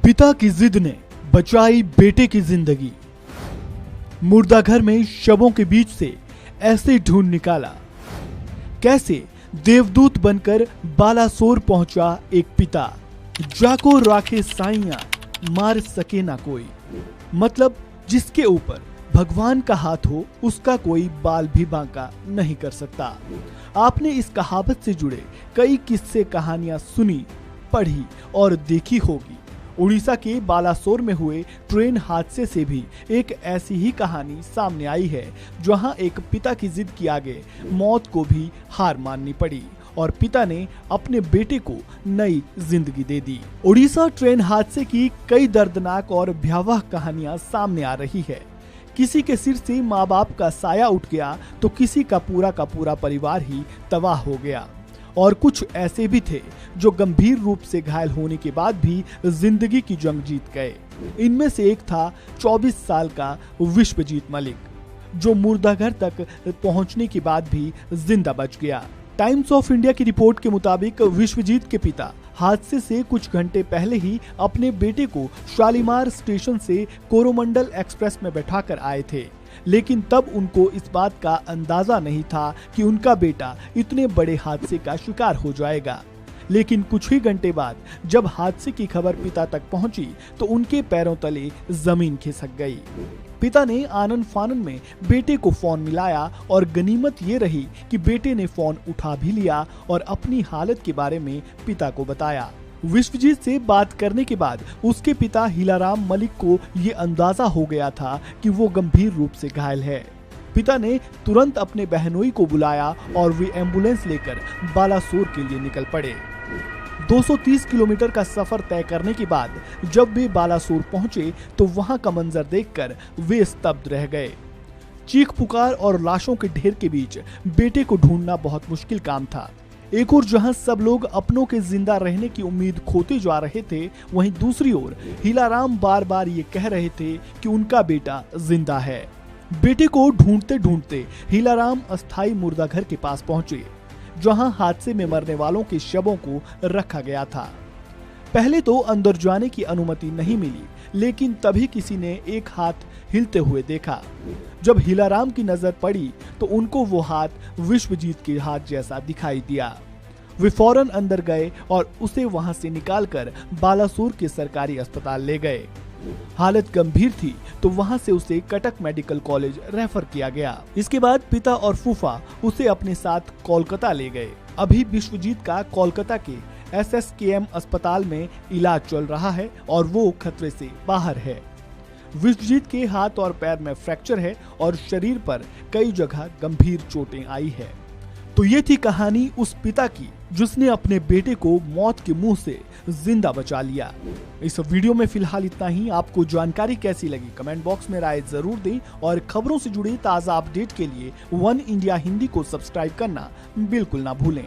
पिता की जिद ने बचाई बेटे की जिंदगी। मुर्दाघर में शवों के बीच से ऐसे ढूंढ निकाला, कैसे देवदूत बनकर बालासोर पहुंचा एक पिता। जाको राखे साइया मार सके ना कोई, मतलब जिसके ऊपर भगवान का हाथ हो उसका कोई बाल भी बांका नहीं कर सकता। आपने इस कहावत से जुड़े कई किस्से कहानियां सुनी, पढ़ी और देखी होगी। उड़ीसा के बालासोर में हुए ट्रेन हादसे से भी एक ऐसी ही कहानी सामने आई है, जहां एक पिता की जिद के आगे मौत को भी हार माननी पड़ी और पिता ने अपने बेटे को नई जिंदगी दे दी। उड़ीसा ट्रेन हादसे की कई दर्दनाक और भयावह कहानियां सामने आ रही है। किसी के सिर से माँ बाप का साया उठ गया तो किसी का पूरा परिवार ही तबाह हो गया, और कुछ ऐसे भी थे जो गंभीर रूप से घायल होने के बाद भी जिंदगी की जंग जीत गए। इनमें से एक था 24 साल का विश्वजीत मलिक, जो मुर्दाघर तक पहुंचने के बाद भी जिंदा बच गया। टाइम्स ऑफ इंडिया की रिपोर्ट के मुताबिक विश्वजीत के पिता हादसे से कुछ घंटे पहले ही अपने बेटे को शालीमार स्टेशन से कोरोमंडल एक्सप्रेस में बैठाकर आए थे, लेकिन तब उनको इस बात का अंदाजा नहीं था कि उनका बेटा इतने बड़े हादसे का शिकार हो जाएगा। लेकिन कुछ ही घंटे बाद जब हादसे की खबर पिता तक पहुंची तो उनके पैरों तले जमीन खिसक गई। पिता ने आनन फानन में बेटे को फोन मिलाया और गनीमत ये रही कि बेटे ने फोन उठा भी लिया और अपनी हालत के बारे में पिता को बताया। विश्वजीत से बात करने के बाद उसके पिता हीलाराम मलिक को ये अंदाजा हो गया था कि वो गंभीर रूप से घायल है। पिता ने तुरंत अपने बहनोई को बुलाया और वे एम्बुलेंस लेकर बालासोर के लिए निकल पड़े। 230 किलोमीटर का सफर तय करने के बाद जब वे बालासोर पहुंचे तो वहां का मंजर देखकर वे स्तब्ध रह गए। चीख पुकार और लाशों के ढेर के बीच बेटे को ढूंढना बहुत मुश्किल काम था। एक ओर जहां सब लोग अपनों के जिंदा रहने की उम्मीद खोते जा रहे थे, वहीं दूसरी ओर हीलाराम बार बार ये कह रहे थे कि उनका बेटा जिंदा है। बेटे को ढूंढते ढूंढते हीलाराम अस्थाई मुर्दाघर के पास पहुंचे, जहां हादसे में मरने वालों के शवों को रखा गया था। पहले तो अंदर जाने की अनुमति नहीं मिली, लेकिन तभी किसी ने एक हाथ हिलते हुए देखा। जब हीलाराम की नजर पड़ी तो उनको वो हाथ विश्वजीत के हाथ जैसा दिखाई दिया। वे फौरन अंदर गए और उसे वहां से निकालकर बालासोर के सरकारी अस्पताल ले गए। हालत गंभीर थी तो वहां से उसे कटक मेडिकल कॉलेज रेफर किया गया। इसके बाद पिता और फूफा उसे अपने साथ कोलकाता ले गए। अभी विश्वजीत का कोलकाता के SSKM अस्पताल में इलाज चल रहा है और वो खतरे से बाहर है। विश्वजीत के हाथ और पैर में फ्रैक्चर है और शरीर पर कई जगह गंभीर चोटें आई है। तो ये थी कहानी उस पिता की जिसने अपने बेटे को मौत के मुंह से जिंदा बचा लिया। इस वीडियो में फिलहाल इतना ही। आपको जानकारी कैसी लगी कमेंट बॉक्स में राय जरूर दें और खबरों से जुड़े ताज़ा अपडेट के लिए वन इंडिया हिंदी को सब्सक्राइब करना बिल्कुल ना भूलें।